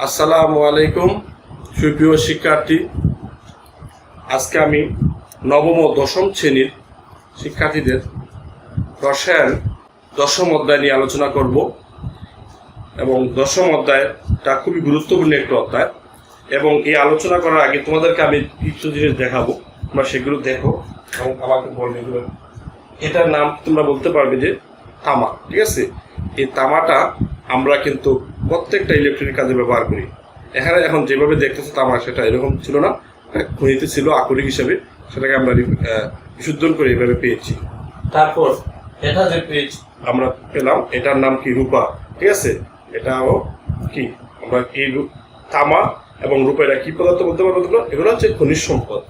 আসসালামু আলাইকুম সুপ্রিয় শিক্ষার্থী। আজকে আমি নবম ও দশম শ্রেণীর শিক্ষার্থীদের রসায়ন দশম অধ্যায় নিয়ে আলোচনা করব এবং দশম অধ্যায়টা খুবই গুরুত্বপূর্ণ একটি অধ্যায় এবং এই আলোচনা করার আগে তোমাদেরকে আমি কিছু জিনিস দেখাবো, তোমরা সেগুলো দেখো এবং আমাকে বলবে এগুলো। এটার নাম তোমরা বলতে পারবে যে তামা, ঠিক আছে? এই তামাটা আমরা কিন্তু প্রত্যেকটা ইলেকট্রনিক কাজে ব্যবহার করি। এখানে এখন যেভাবে দেখতেছে তামা সেটা এরকম ছিল না, খনিতে ছিল আকরিক হিসেবে, সেটাকে আমরা বিশুদ্ধন করে এইভাবে পেয়েছি। তারপর এটা যে পেজ আমরা পেলাম এটার নাম কি? রূপা, ঠিক আছে? এটাও কি আমরা এই তামা এবং রূপা এটা কি পদার্থ বলতে পারবো? এগুলো হচ্ছে খনিজ সম্পদ।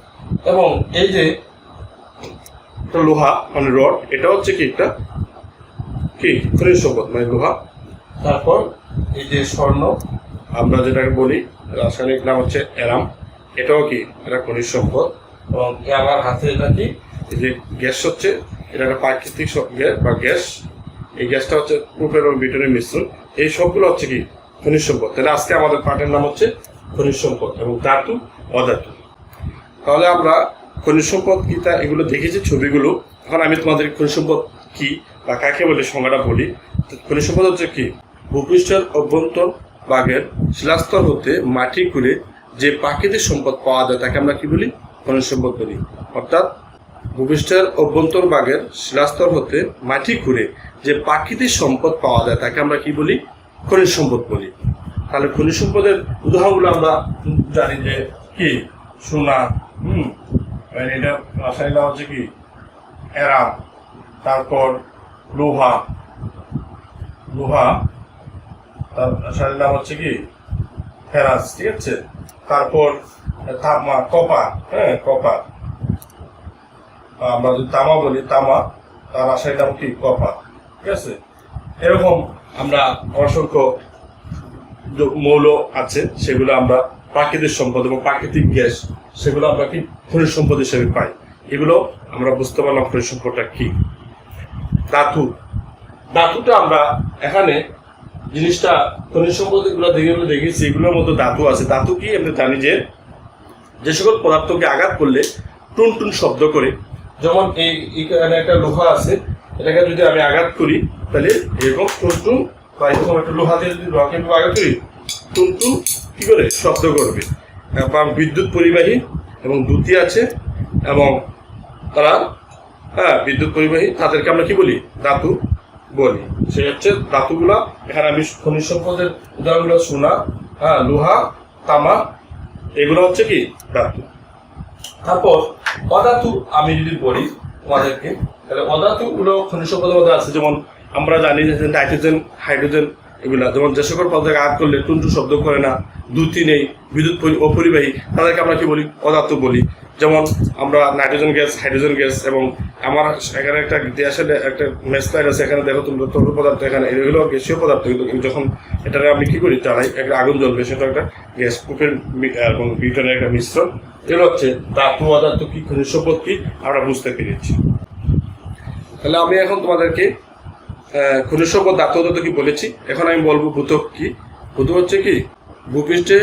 এবং এই যে লোহা মানে রড, এটা হচ্ছে কি একটা কি খনিজ সম্পদ মানে লোহা। তারপর এই যে স্বর্ণ আমরা যেটাকে বলি রাসায়নিক নাম হচ্ছে এরাম, এটাও কি এটা খনিজ সম্পদ। এবং আমার হাতে এটা কি এই যে গ্যাস হচ্ছে, এটা একটা প্রাকৃতিক গ্যাস বা গ্যাস। এই গ্যাসটা হচ্ছে প্রোপেন এবং বিউটেনের মিশ্রণ। এই সবগুলো হচ্ছে কি খনিজ সম্পদ। তাহলে আজকে আমাদের পাঠের নাম হচ্ছে খনিজ সম্পদ এবং ধাতু অধাতু। তাহলে আমরা খনিজ সম্পদ কি তা এগুলো দেখেছি ছবিগুলো। এখন আমি তোমাদের খনিজ সম্পদ কি বা কাকে বলে সংজ্ঞাটা বলি। খনিজ সম্পদ হচ্ছে কি? ভূপৃষ্ঠের অভ্যন্তর ভাগের শিলাস্তর হতে মাটি খুঁড়ে যে প্রাকৃতিক সম্পদ পাওয়া যায় তাকে আমরা কি বলি? খনিজ সম্পদ বলি। অর্থাৎ ভূপৃষ্ঠের অভ্যন্তর ভাগের শিলাস্তর হতে মাটি খুঁড়ে যে প্রাকৃতিক সম্পদ পাওয়া যায় তাকে আমরা কি বলি? খনিজ সম্পদ বলি। তাহলে খনিজ সম্পদের উদাহরণগুলো আমরা জানি যে কি সোনা, এটা রাসায়নিক নাম হচ্ছে কি এরাম। তারপর লোহা, তার রাসায়নিক নাম হচ্ছে কি ফেরাস, ঠিক আছে? তারপর তামা, কপার, কপার। আমরা যদি তামা বলি, তামা তার রাসায়নিক নাম কি কপার, ঠিক আছে? এরকম আমরা অসংখ্য মৌল আছে, সেগুলো আমরা প্রাকৃতিক সম্পদ এবং প্রাকৃতিক গ্যাস, সেগুলো আমরা কি খনিজ সম্পদ হিসেবে পাই। এগুলো আমরা বুঝতে পারলাম খনিজ সম্পদটা কি। ধাতুটা আমরা এখানে জিনিসটা খনিজ সম্পদ এগুলো দেখেছি, এগুলোর মধ্যে ধাতু আছে। ধাতু কি আমরা জানি যে সকল পদার্থকে আঘাত করলে টুন টুন শব্দ করে, যেমন এইখানে একটা লোহা আছে, এটাকে যদি আমি আঘাত করি তাহলে এরকম টুন টুন, বা এরকম একটা লোহা দিয়ে যদি লোহাকে আঘাত করি টুন টুন কি করে শব্দ করবে। বিদ্যুৎ পরিবাহী এবং দ্যুতি আছে এবং তারা বিদ্যুৎ পরিবাহী, তাদেরকে আমরা কি বলি? ধাতু বলি। সে হচ্ছে ধাতুগুলা। এখানে আমি খনিজ সম্পদের উদাহরণগুলো সোনা, লোহা, তামা, এগুলো হচ্ছে কি ধাতু। তারপর অধাতু আমি যদি বলি তোমাদেরকে, তাহলে অধাতু গুলো খনিজ সম্পদের মধ্যে আছে। যেমন আমরা জানি যে নাইট্রোজেন, হাইড্রোজেন, এগুলা যেমন যে সকল পদার্থকে আঘাত করলে টুনটু শব্দ করে না, দ্যুতি নেই, বিদ্যুৎ অপরিবাহী, তাদেরকে আমরা কি বলি? অধাতু বলি। যেমন আমরা নাইট্রোজেন গ্যাস, হাইড্রোজেন গ্যাস, এবং আমার এখানে একটা গ্যাসের একটা মেসলাইট আছে, এখানে দেখো তোমরা তরল পদার্থ, এখানে এগুলো গ্যাসীয় পদার্থ, কিন্তু যখন এটাকে আমি কি করি চালাই, একটা আগুন জ্বলবে, সেটা একটা গ্যাস প্রোপেন এবং বিউটেনের একটা মিশ্রণ। এগুলো হচ্ছে ধাতু অধাতু কি খনিজ সম্পদ কি আমরা বুঝতে পেরেছি। তাহলে আমি এখন তোমাদেরকে খনিজ সম্পদ ধাতু অধাতু কি বলেছি। এখন আমি বলবো ভূত্বক কি। ভূত্বক হচ্ছে কি? ভূপৃষ্ঠে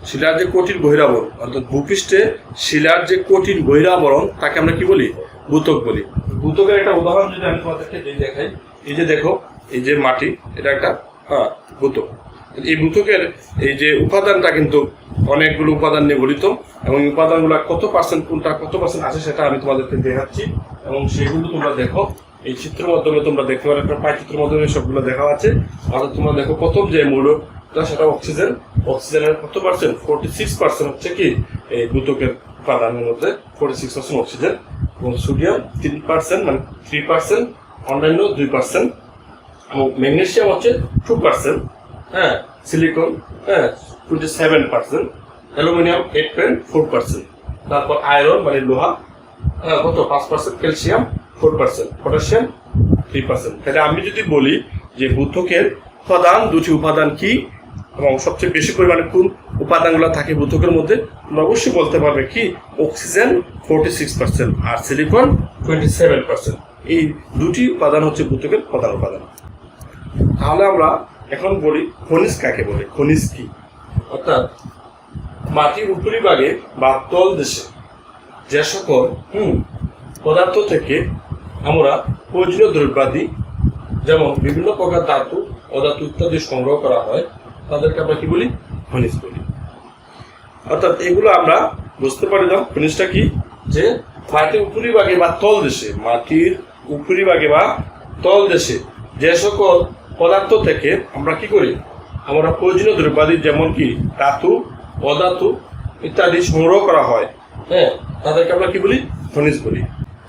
শিলার যে কঠিন বহিরাবরণ, অর্থাৎ ভূপৃষ্ঠে শিলার যে কঠিন বহিরাবরণ তাকে আমরা কি বলি? ভূত্বক বলি। ভূত্বকের একটা উদাহরণ যদি আমি তোমাদেরকে দেখাই, এই যে দেখো, এই যে মাটি, এটা একটা ভূত্বক। এই ভূত্বকের এই যে উপাদানটা কিন্তু অনেকগুলো উপাদান নিয়ে গঠিত, এবং উপাদানগুলো কত পার্সেন্ট কোনটা কত পার্সেন্ট আছে সেটা আমি তোমাদেরকে দেখাচ্ছি, এবং সেগুলো তোমরা দেখো। এই চিত্রের মাধ্যমে তোমরা দেখতে পারো, একটা চিত্রের মাধ্যমে সবগুলো দেখা আছে। অর্থাৎ তোমরা দেখো প্রথম যে মৌলটা সেটা অক্সিজেন। অক্সিজেনের কত পার্সেন্ট? 46% হচ্ছে কি এই ভূত্বকের উপাদানের মধ্যে, 46% অক্সিজেন। এবং সোডিয়াম 3%, মানে 3%, অন্যান্য 2%, এবং ম্যাগনেসিয়াম হচ্ছে 2%, সিলিকন 27%, অ্যালুমিনিয়াম 8.4%, তারপর আয়রন মানে লোহা কত 5%, ক্যালসিয়াম 4%, পটাশিয়াম 3%। তাহলে আমি যদি বলি যে ভূত্বকের প্রধান দুটি উপাদান কি এবং সবচেয়ে বেশি পরিমাণে কোন উপাদানগুলো থাকে ভূত্বকের মধ্যে, তোমরা অবশ্যই বলতে পারবে কি অক্সিজেন 46% আর সিলিকন 27%। এই দুটি উপাদান হচ্ছে ভূত্বকের প্রধান উপাদান। তাহলে আমরা এখন বলি খনিজ কাকে বলে, খনিজ কি। অর্থাৎ মাটির উপরিভাগে বা তল দেশে যে সকল পদার্থ থেকে আমরা প্রয়োজনীয় দ্রব্যাদি যেমন বিভিন্ন প্রকার ধাতু অধাতু ইত্যাদি সংগ্রহ করা হয় তাদেরকে আমরা কি বলি? খনিজ বলি। অর্থাৎ এগুলো আমরা বুঝতে পারলাম খনিজটা কি, যে মাটির উপরিভাগে বা তল দেশে, মাটির উপরিভাগে বা তল দেশে যে সকল পদার্থ থেকে আমরা কি করি, আমরা প্রয়োজনীয় দ্রব্যাদি যেমন কি ধাতু অধাতু ইত্যাদি সংগ্রহ করা হয়, হ্যাঁ, তাদেরকে আমরা কি বলি? খনিজ বলি।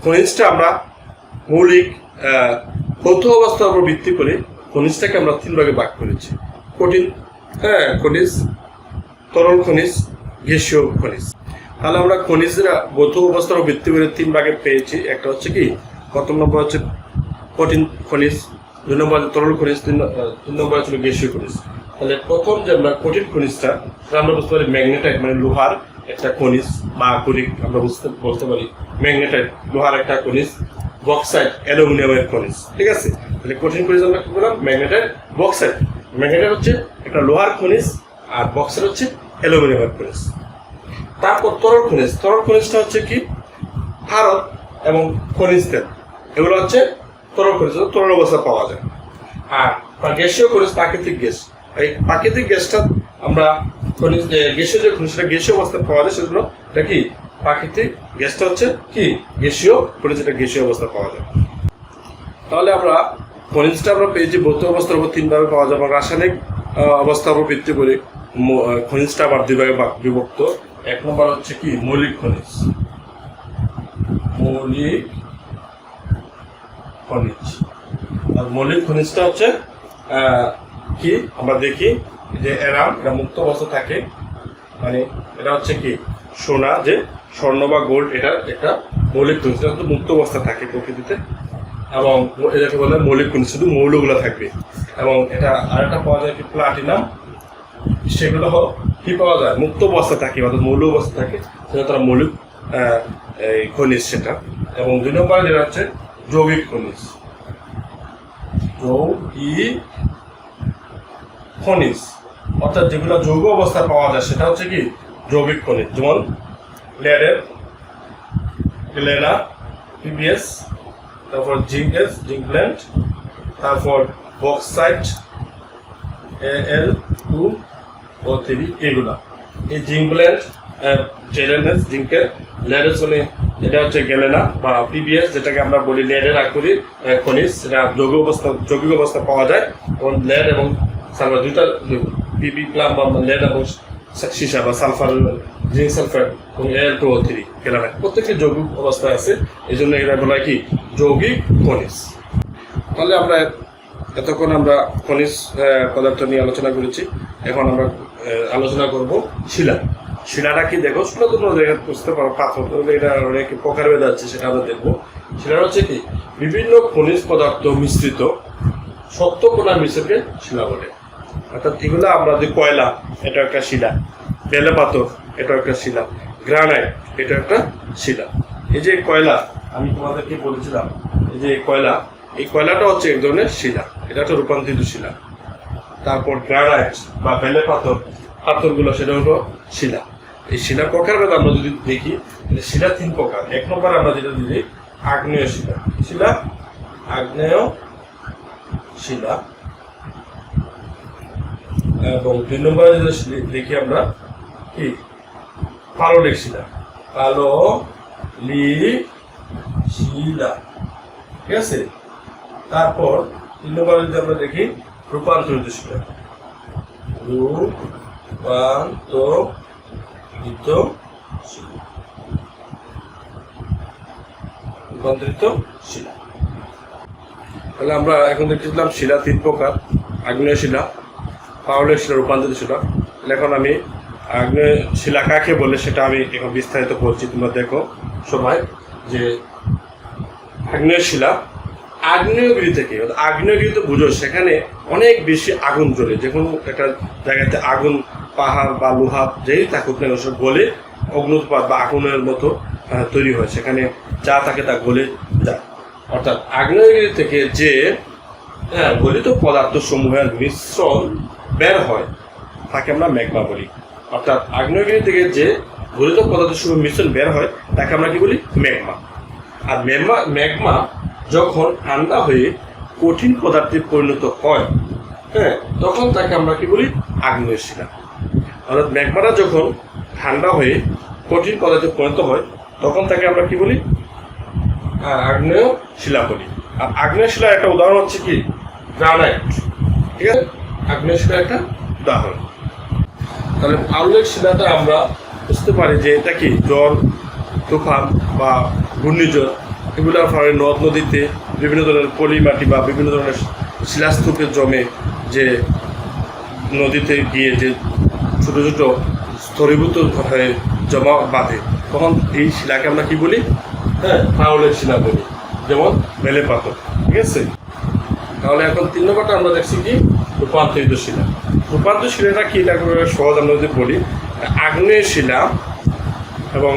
খনিজটা আমরা মৌলিক ভৌত অবস্থার উপর ভিত্তি করে খনিজটাকে আমরা 3 ভাগে ভাগ করেছি। কঠিন খনিজ, তরল খনিজ, গ্যাসীয় খনিজ। তাহলে আমরা খনিজরা ভৌত অবস্থার উপর ভিত্তি করে 3 ভাগে পেয়েছি। একটা হচ্ছে কি, প্রথম নম্বর হচ্ছে কঠিন খনিজ, 2 নম্বর তরল খনিজ, 3 নম্বর হচ্ছে গ্যাসীয় খনিজ। তাহলে প্রথম যে আমরা কঠিন খনিজটা আমরা বুঝতে পারি ম্যাগনেটাইট, মানে লোহার একটা খনিজ বা খনিজ আমরা বলতে পারি। ম্যাগনেটাইট লোহার একটা খনিজ, বক্সাইট অ্যালুমিনিয়ামের খনিজ, ঠিক আছে। তাহলে কঠিন খনিজ আমরা কি বললাম? Magnetite, bauxite. ম্যাগনেটাইট হচ্ছে একটা লোহার খনিজ আর বক্সাইট হচ্ছে অ্যালুমিনিয়ামের খনিজ। তারপর তরল খনিজ, তরল খনিজটা হচ্ছে কি ভারত এবং খনিজ তেল, এগুলো হচ্ছে তরল খনিজ, তরল অবস্থা পাওয়া যায়। আর গ্যাসীয় খনিজ প্রাকৃতিক গ্যাস, এই প্রাকৃতিক গ্যাসটা আমরা খনিজ গ্যাসীয় যে খনিজটা গ্যাসীয় অবস্থায় পাওয়া যায় সেগুলো এটা কি প্রাকৃতিক গ্যাসটা হচ্ছে কি গ্যাসীয় খনিজ, এটা গ্যাসীয় অবস্থা পাওয়া যায়। তাহলে আমরা খনিজটা আমরা পেয়েছি ভৌত অবস্থার উপর 3 ভাবে পাওয়া যায় এবং রাসায়নিক অবস্থার উপর ভিত্তি করে খনিজটা আবার 2 ভাগে বিভক্ত। 1 নম্বর হচ্ছে কি মৌলিক খনিজ, মৌলিক খনিজ। আর মৌলিক খনিজটা হচ্ছে কি আমরা দেখি যে এরা মুক্ত অবস্থা থাকে, মানে এটা হচ্ছে কি সোনা, যে স্বর্ণ বা গোল্ড, এটা একটা মৌলিক খনিজ, এটা মুক্ত অবস্থা থাকে প্রকৃতিতে, এবং এটাকে বলে মৌলিক খনিজ, শুধু মৌলগুলো থাকবে। এবং এটা আরেকটা পাওয়া যায় কি প্লাটিনাম, সেগুলো কি পাওয়া যায় মুক্ত অবস্থা থাকে, অর্থাৎ মৌল অবস্থা থাকে, সেটা তারা মৌলিক খনিজ সেটা। এবং 2 নম্বরে যেটা হচ্ছে যৌগিক খনিজ, যৌগিক খনিজ অর্থাৎ যেগুলো যৌগ অবস্থায় পাওয়া যায় সেটা হচ্ছে কি যৌগিক খনিজ। যেমন লেডের গ্লেনা, পিবিএস, তারপর জিঙ্কেস, জিঙ্কল্যান্ড, তারপর বক্সাইট, Al2O3, এগুলা। এই জিঙ্কল্যান্ড, জেলেনেস, জিঙ্কের, লেডেস হলে এটা হচ্ছে গেলেনা বা পিবিএস, যেটাকে আমরা বলি লেডের আকরি খনিজ, সেটা যৌগিক অবস্থা পাওয়া যায়। এবং লেড এবং সালফার দুইটা, পিবি প্লাম বা লেড এবং সীসা বা সালফার, জিঙ্ক সালফার এবং Al2O3 গেলেনা, প্রত্যেকটি যৌগিক অবস্থায় আছে, এই জন্য এরা বলা কি যৌগিক খনিজ। তাহলে আমরা এতক্ষণ আমরা খনিজ পদার্থ নিয়ে আলোচনা করেছি। এখন আমরা আলোচনা করব শিলা। শিলাটা কি দেখো, শিলা তো বুঝতে পারো পাথর, এটা অনেক প্রকারভেদ আছে, সেটা আমরা দেখবো। শিলা হচ্ছে কি বিভিন্ন খনিজ পদার্থ মিশ্রিত শক্ত কণার মিশ্রণকে শিলা বলে। অর্থাৎ এগুলো আমরা যে কয়লা, এটা একটা শিলা, বেলে পাথর, এটা একটা শিলা, গ্রানাইট, এটা একটা শিলা। এই যে কয়লা আমি তোমাদেরকে বলেছিলাম, এই যে কয়লা, এই কয়লাটা হচ্ছে এক ধরনের শিলা, এটা একটা রূপান্তরিত শিলা। তারপর গ্রানাইট বা বেলে পাথর, পাথরগুলো সেটা হলো শিলা। এই শিলা প্রকারভেদ আমরা যদি দেখি, শিলা 3 প্রকার। 1 নম্বর আমরা যেটা দিই আগ্নেয় শিলা, শিলা আগ্নেয় শিলা। এবং 2 নম্বরে যেটা দেখি আমরা কি পাললিক শিলা, পাললিক শিলা, ঠিক আছে। তারপর 3 নম্বরে যদি আমরা দেখি রূপান্তরিত শিলা, রূপান্তরিত শিলা। তাহলে আমরা এখন দেখেছিলাম শিলা 3 প্রকার, আগ্নেয় শিলা, পাললিক শিলা, রূপান্তরিত শিলা। এখন আমি আগ্নেয় শিলা কাকে বলে সেটা আমি এখন বিস্তারিত বলছি, তোমরা দেখো সবাই। যে আগ্নেয় শিলা আগ্নেয়গিরি থেকে, আগ্নেয়গিরি তো বুঝো সেখানে অনেক বেশি আগুন জ্বলে, যে কোনো একটা জায়গাতে আগুন, পাহাড় বা লোহা যেই থাকুক না সব গলে অগ্নুৎপাত বা আগুনের মতো তৈরি হয়, সেখানে যা থাকে তা গলে যায়। অর্থাৎ আগ্নেয়গিরি থেকে যে গলিত পদার্থ সমূহের মিশ্রণ বের হয়, তাকে আমরা ম্যাগমা বলি। অর্থাৎ আগ্নেয়গিরি থেকে যে গলিত পদার্থের শুভ মিশ্রণ বের হয় তাকে আমরা কি বলি? ম্যাগমা। আর ম্যাগমা যখন ঠান্ডা হয়ে কঠিন পদার্থে পরিণত হয়, হ্যাঁ, তখন তাকে আমরা কি বলি? আগ্নেয় শিলা। অর্থাৎ ম্যাগমাটা যখন ঠান্ডা হয়ে কঠিন পদার্থে পরিণত হয় তখন তাকে আমরা কি বলি? আগ্নেয় শিলা বলি। আর আগ্নেয় শিলার একটা উদাহরণ হচ্ছে কি? গ্রানাইট। ঠিক আছে, আগ্নেয় শিলার একটা উদাহরণ। তাহলে পাললিক শিলাটা আমরা বুঝতে পারি যে এটা কি জল, তুফান বা ঘূর্ণিঝড় এগুলোর ফলে নদ নদীতে বিভিন্ন ধরনের পলি মাটি বা বিভিন্ন ধরনের শিলাস্তূপে জমে, যে নদীতে গিয়ে যে ছোটো ছোটো স্থলীভূত হয়ে জমা বাঁধে, তখন এই শিলাকে আমরা কি বলি? হ্যাঁ, পাললিক শিলা বলি। যেমন বেলে পাথর। ঠিক আছে, তাহলে এখন 3 নম্বরটা আমরা দেখছি কি? রূপান্তরিত শিলা। রূপান্তরিত শিলাটা কি? এটা সহজ আমরা যদি বলি, আগ্নেয় শিলা এবং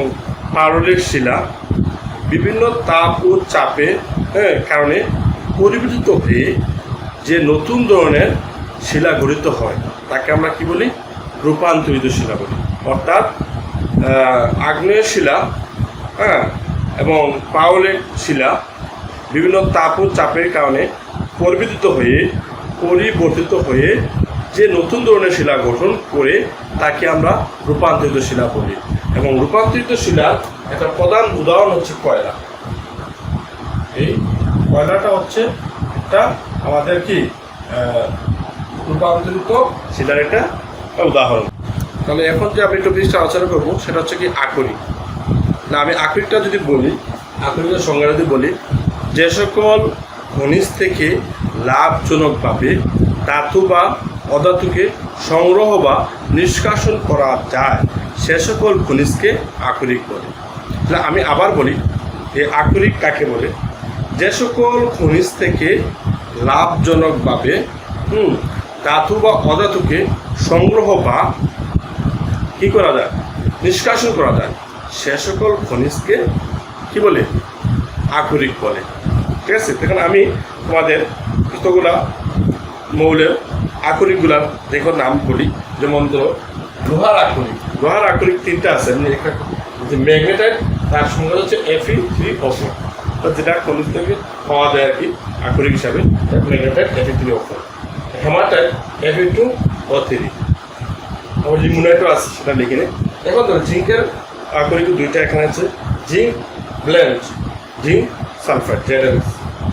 পাললিক শিলা বিভিন্ন তাপ ও চাপে কারণে পরিবর্তিত হয়ে যে নতুন ধরনের শিলা গঠিত হয় তাকে আমরা কি বলি? রূপান্তরিত শিলা বলি। অর্থাৎ আগ্নেয় শিলা, হ্যাঁ, এবং পাললিক শিলা বিভিন্ন তাপ ও চাপের কারণে পরিবর্তিত হয়ে যে নতুন ধরনের শিলা গঠন করে তাকে আমরা রূপান্তরিত শিলা বলি। এবং রূপান্তরিত শিলার একটা প্রধান উদাহরণ হচ্ছে কয়লা। এই কয়লাটা হচ্ছে একটা আমাদের কি রূপান্তরিত শিলার একটা উদাহরণ। তাহলে এখন যে আমি টপিকটা আলোচনা করবো সেটা হচ্ছে কি? আকরিক। না, আমি আকরিকটা যদি বলি, আকরিকের সংজ্ঞা যদি বলি, যে সকল খনিজ থেকে লাভজনকভাবে ধাতু বা অধাতুকে সংগ্রহ বা নিষ্কাশন করা যায় সে সকল খনিজকে আকরিক বলে। তাহলে আমি আবার বলি, যে আকরিক কাকে বলে? যে সকল খনিজ থেকে লাভজনকভাবে ধাতু বা অধাতুকে সংগ্রহ বা কি করা যায়? নিষ্কাশন করা যায় সে সকল খনিজকে কি বলে? আকরিক বলে। ঠিক আছে, দেখুন আমি তোমাদের কতগুলা মৌলের আকরিকগুলার দেখো নাম বলি। যেমন ধরো লোহার আকরিক। লোহার আকরিক 3টা আছে। একটা যে ম্যাগনেটাইট, তার সংখ্যা হচ্ছে Fe3O4, যেটা খনিজ থেকে পাওয়া যায় আর কি আকরিক হিসাবে। ম্যাগনেটাইট Fe3O4, হেমাটাইট Fe2O3, আবার লিমোনাইটও আছে, সেটা লিখে নেই। এখন ধরো জিঙ্কের আকরিক 2টা এখানে আছে, zinc blend, zinc sulphide, ZnS।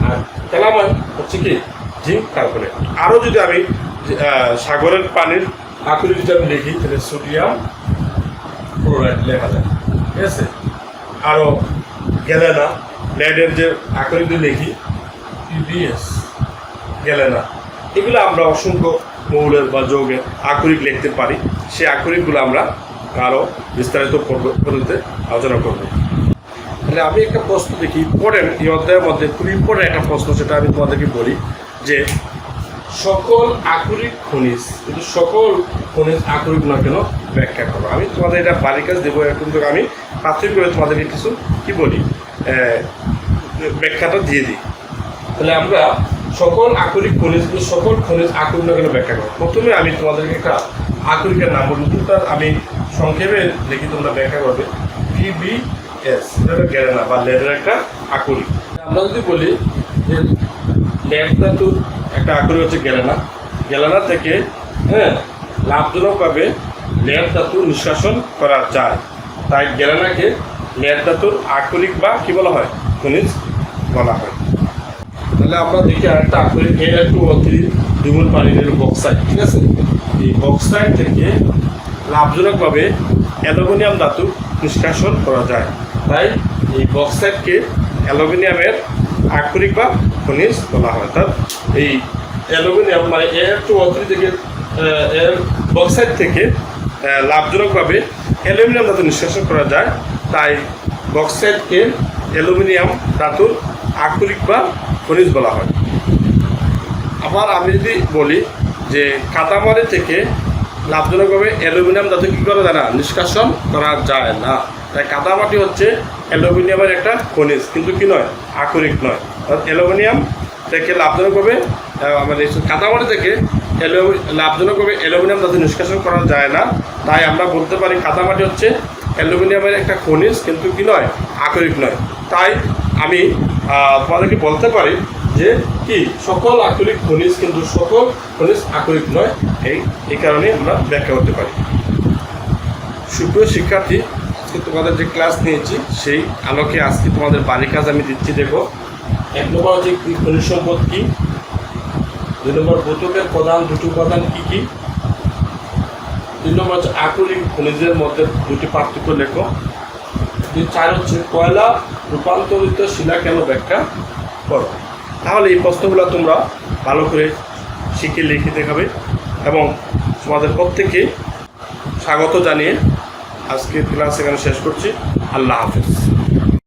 আর ক্যালামাইন হচ্ছে কি? Zinc carbonate. আরও যদি আমি সাগরের পানির আকরিক যদি আমি লিখি তাহলে সোডিয়াম ক্লোরাইড লেখা যায়। ঠিক আছে, আরও গ্যালেনা, লেডের যে আকরিক যদি লিখি PbS, গ্যালেনা। এগুলো আমরা অসংখ্য মৌলের বা যৌগের আকরিক লিখতে পারি। সেই আকরিকগুলো আমরা আরও বিস্তারিত পদ্ধতিতে আলোচনা করব। তাহলে আমি একটা প্রশ্ন দেখি ইম্পর্টেন্ট, এই অধ্যায়ের মধ্যে খুব ইম্পর্টেন্ট একটা প্রশ্ন, সেটা আমি তোমাদেরকে বলি যে সকল আকরিক খনিজ, কিন্তু সকল খনিজ আকরিক না কেন ব্যাখ্যা করো। আমি তোমাদের এটা বাড়ির কাজ দেবো, কিন্তু আমি প্রাথমিকভাবে তোমাদেরকে কিছু কি বলি ব্যাখ্যাটা দিয়ে দিই। তাহলে আমরা সকল আকরিক খনিজ, সকল খনিজ আকরিক না কেন ব্যাখ্যা করো। প্রথমে আমি তোমাদেরকে একটা আকরিকের নাম বলি, আমি সংক্ষেপে লিখি, তোমরা ব্যাখ্যা করবে। PbS, এটা গ্যালেনা বা লেডের একটা আকরিক। আমরা যদি বলি যে লেড ধাতুর একটা আকরিক হচ্ছে গ্যালেনা, গ্যালেনা থেকে লাভজনকভাবে লেড ধাতু নিষ্কাশন করা যায়, তাই গ্যালেনাকে লেড ধাতুর আকরিক বা কি বলা হয়? খনিজ বলা হয়। তাহলে আমরা দেখি আরেকটা আকরিক Al2O3 দ্বিগুণ পানির বক্সাইড। ঠিক আছে, এই বক্সাইড থেকে লাভজনকভাবে অ্যালুমিনিয়াম ধাতু নিষ্কাশন করা যায়, তাই এই বক্সাইডকে অ্যালুমিনিয়ামের আকরিক বা খনিজ বলা হয়। অর্থাৎ এই অ্যালুমিনিয়াম মানে Al2O3 থেকে বক্সাইড থেকে লাভজনকভাবে অ্যালুমিনিয়াম ধাতু নিষ্কাশন করা যায়, তাই বক্সাইডকে অ্যালুমিনিয়াম ধাতুর আকরিক বা খনিজ বলা হয়। আবার আমি যদি বলি যে কাদামারি থেকে লাভজনকভাবে অ্যালুমিনিয়াম ধাতু কী করা যায় না? নিষ্কাশন করা যায় না, তাই কাদামাটি হচ্ছে অ্যালুমিনিয়ামের একটা খনিজ, কিন্তু কি নয়? আকরিক নয়। অর্থাৎ অ্যালুমিনিয়াম থেকে লাভজনকভাবে মানে কাদামাটি থেকে লাভজনকভাবে অ্যালুমিনিয়াম যাতে নিষ্কাশন করা যায় না, তাই আমরা বলতে পারি কাদামাটি হচ্ছে অ্যালুমিনিয়ামের একটা খনিজ, কিন্তু কি নয়, আকরিক নয়। তাই আমি তোমাদেরকে বলতে পারি যে কি সকল আকরিক খনিজ, কিন্তু সকল খনিজ আকরিক নয়, এই কারণে আমরা ব্যাখ্যা করতে পারি। সুপ্রিয় শিক্ষার্থী, আজকে তোমাদের যে ক্লাস নিয়েছি সেই আলোকে আজকে তোমাদের বাড়ির কাজ আমি দিচ্ছি। দেখো, 1 নম্বর হচ্ছে খনিজ সম্পদ কি, 2 নম্বর ভৌতকের প্রধান দুটি উপাদান কি কি, 3 নম্বর হচ্ছে আকরিক খনিজের মধ্যে দুটি পার্থক্য লেখো, 4 হচ্ছে কয়লা রূপান্তরিত শিলা কেন ব্যাখ্যা করো। তাহলে এই প্রশ্নগুলো তোমরা ভালো করে শিখে লিখে দেখাবে এবং তোমাদের প্রত্যেককে স্বাগত জানিয়ে আজকে ক্লাস এখানে শেষ করছি। আল্লাহ হাফেজ।